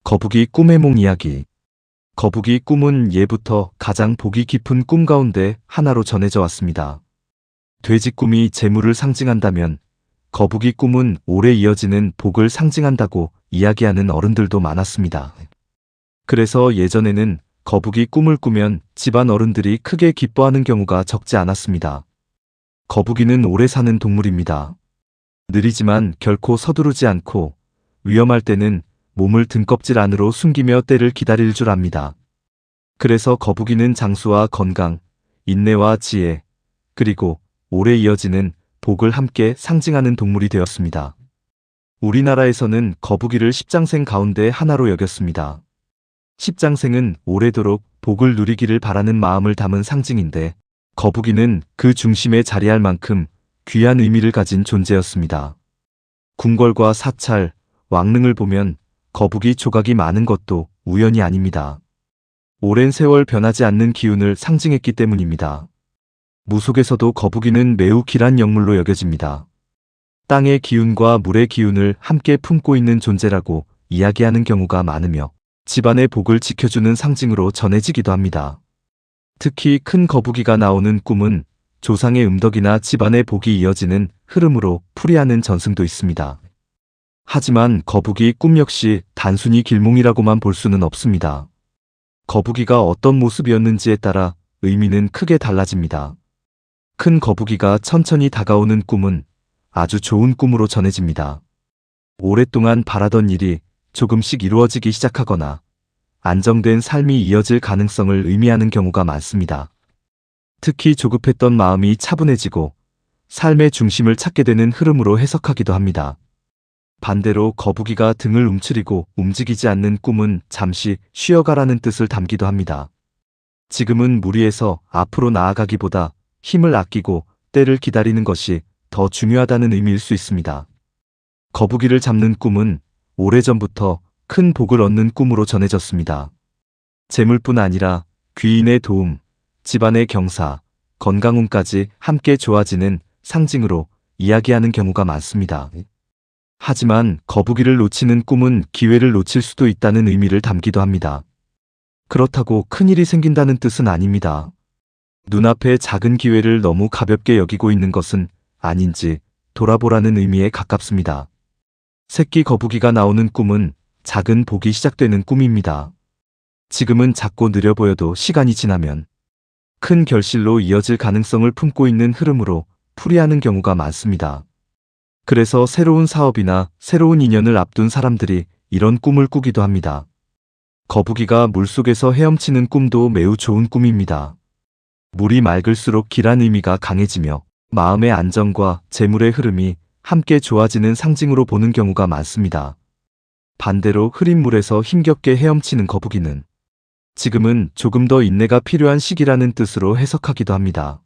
거북이 꿈의 몽 이야기. 거북이 꿈은 예부터 가장 복이 깊은 꿈 가운데 하나로 전해져 왔습니다. 돼지 꿈이 재물을 상징한다면 거북이 꿈은 오래 이어지는 복을 상징한다고 이야기하는 어른들도 많았습니다. 그래서 예전에는 거북이 꿈을 꾸면 집안 어른들이 크게 기뻐하는 경우가 적지 않았습니다. 거북이는 오래 사는 동물입니다. 느리지만 결코 서두르지 않고 위험할 때는 몸을 등껍질 안으로 숨기며 때를 기다릴 줄 압니다. 그래서 거북이는 장수와 건강, 인내와 지혜, 그리고 오래 이어지는 복을 함께 상징하는 동물이 되었습니다. 우리나라에서는 거북이를 십장생 가운데 하나로 여겼습니다. 십장생은 오래도록 복을 누리기를 바라는 마음을 담은 상징인데 거북이는 그 중심에 자리할 만큼 귀한 의미를 가진 존재였습니다. 궁궐과 사찰, 왕릉을 보면 거북이 조각이 많은 것도 우연이 아닙니다. 오랜 세월 변하지 않는 기운을 상징했기 때문입니다. 무속에서도 거북이는 매우 길한 영물로 여겨집니다. 땅의 기운과 물의 기운을 함께 품고 있는 존재라고 이야기하는 경우가 많으며 집안의 복을 지켜주는 상징으로 전해지기도 합니다. 특히 큰 거북이가 나오는 꿈은 조상의 음덕이나 집안의 복이 이어지는 흐름으로 풀이하는 전승도 있습니다. 하지만 거북이 꿈 역시 단순히 길몽이라고만 볼 수는 없습니다. 거북이가 어떤 모습이었는지에 따라 의미는 크게 달라집니다. 큰 거북이가 천천히 다가오는 꿈은 아주 좋은 꿈으로 전해집니다. 오랫동안 바라던 일이 조금씩 이루어지기 시작하거나 안정된 삶이 이어질 가능성을 의미하는 경우가 많습니다. 특히 조급했던 마음이 차분해지고 삶의 중심을 찾게 되는 흐름으로 해석하기도 합니다. 반대로 거북이가 등을 움츠리고 움직이지 않는 꿈은 잠시 쉬어가라는 뜻을 담기도 합니다. 지금은 무리해서 앞으로 나아가기보다 힘을 아끼고 때를 기다리는 것이 더 중요하다는 의미일 수 있습니다. 거북이를 잡는 꿈은 오래전부터 큰 복을 얻는 꿈으로 전해졌습니다. 재물뿐 아니라 귀인의 도움, 집안의 경사, 건강운까지 함께 좋아지는 상징으로 이야기하는 경우가 많습니다. 하지만 거북이를 놓치는 꿈은 기회를 놓칠 수도 있다는 의미를 담기도 합니다. 그렇다고 큰일이 생긴다는 뜻은 아닙니다. 눈앞의 작은 기회를 너무 가볍게 여기고 있는 것은 아닌지 돌아보라는 의미에 가깝습니다. 새끼 거북이가 나오는 꿈은 작은 복이 시작되는 꿈입니다. 지금은 작고 느려 보여도 시간이 지나면 큰 결실로 이어질 가능성을 품고 있는 흐름으로 풀이하는 경우가 많습니다. 그래서 새로운 사업이나 새로운 인연을 앞둔 사람들이 이런 꿈을 꾸기도 합니다. 거북이가 물속에서 헤엄치는 꿈도 매우 좋은 꿈입니다. 물이 맑을수록 길한 의미가 강해지며 마음의 안정과 재물의 흐름이 함께 좋아지는 상징으로 보는 경우가 많습니다. 반대로 흐린 물에서 힘겹게 헤엄치는 거북이는 지금은 조금 더 인내가 필요한 시기라는 뜻으로 해석하기도 합니다.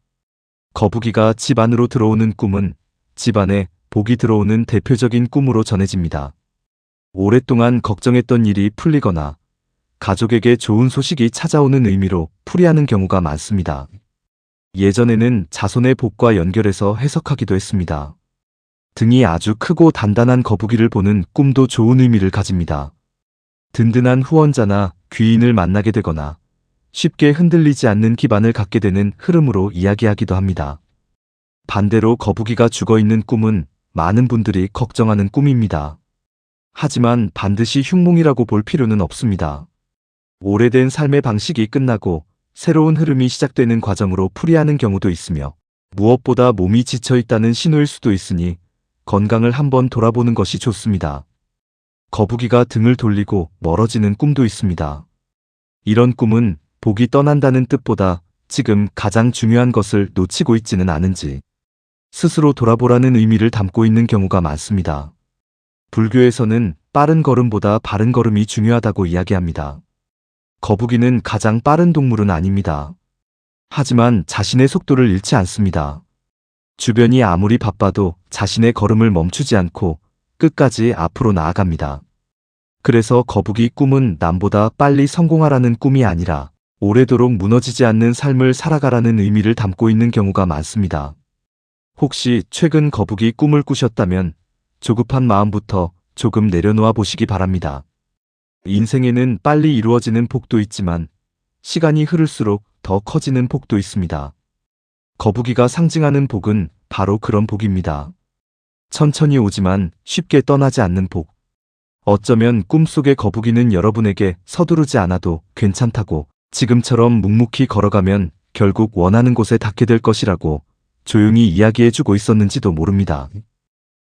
거북이가 집 안으로 들어오는 꿈은 집안에 복이 들어오는 대표적인 꿈으로 전해집니다. 오랫동안 걱정했던 일이 풀리거나 가족에게 좋은 소식이 찾아오는 의미로 풀이하는 경우가 많습니다. 예전에는 자손의 복과 연결해서 해석하기도 했습니다. 등이 아주 크고 단단한 거북이를 보는 꿈도 좋은 의미를 가집니다. 든든한 후원자나 귀인을 만나게 되거나 쉽게 흔들리지 않는 기반을 갖게 되는 흐름으로 이야기하기도 합니다. 반대로 거북이가 죽어있는 꿈은 많은 분들이 걱정하는 꿈입니다. 하지만 반드시 흉몽이라고 볼 필요는 없습니다. 오래된 삶의 방식이 끝나고 새로운 흐름이 시작되는 과정으로 풀이하는 경우도 있으며 무엇보다 몸이 지쳐있다는 신호일 수도 있으니 건강을 한번 돌아보는 것이 좋습니다. 거북이가 등을 돌리고 멀어지는 꿈도 있습니다. 이런 꿈은 복이 떠난다는 뜻보다 지금 가장 중요한 것을 놓치고 있지는 않은지 스스로 돌아보라는 의미를 담고 있는 경우가 많습니다. 불교에서는 빠른 걸음보다 바른 걸음이 중요하다고 이야기합니다. 거북이는 가장 빠른 동물은 아닙니다. 하지만 자신의 속도를 잃지 않습니다. 주변이 아무리 바빠도 자신의 걸음을 멈추지 않고 끝까지 앞으로 나아갑니다. 그래서 거북이 꿈은 남보다 빨리 성공하라는 꿈이 아니라 오래도록 무너지지 않는 삶을 살아가라는 의미를 담고 있는 경우가 많습니다. 혹시 최근 거북이 꿈을 꾸셨다면 조급한 마음부터 조금 내려놓아 보시기 바랍니다. 인생에는 빨리 이루어지는 복도 있지만 시간이 흐를수록 더 커지는 복도 있습니다. 거북이가 상징하는 복은 바로 그런 복입니다. 천천히 오지만 쉽게 떠나지 않는 복. 어쩌면 꿈속의 거북이는 여러분에게 서두르지 않아도 괜찮다고, 지금처럼 묵묵히 걸어가면 결국 원하는 곳에 닿게 될 것이라고 조용히 이야기해주고 있었는지도 모릅니다.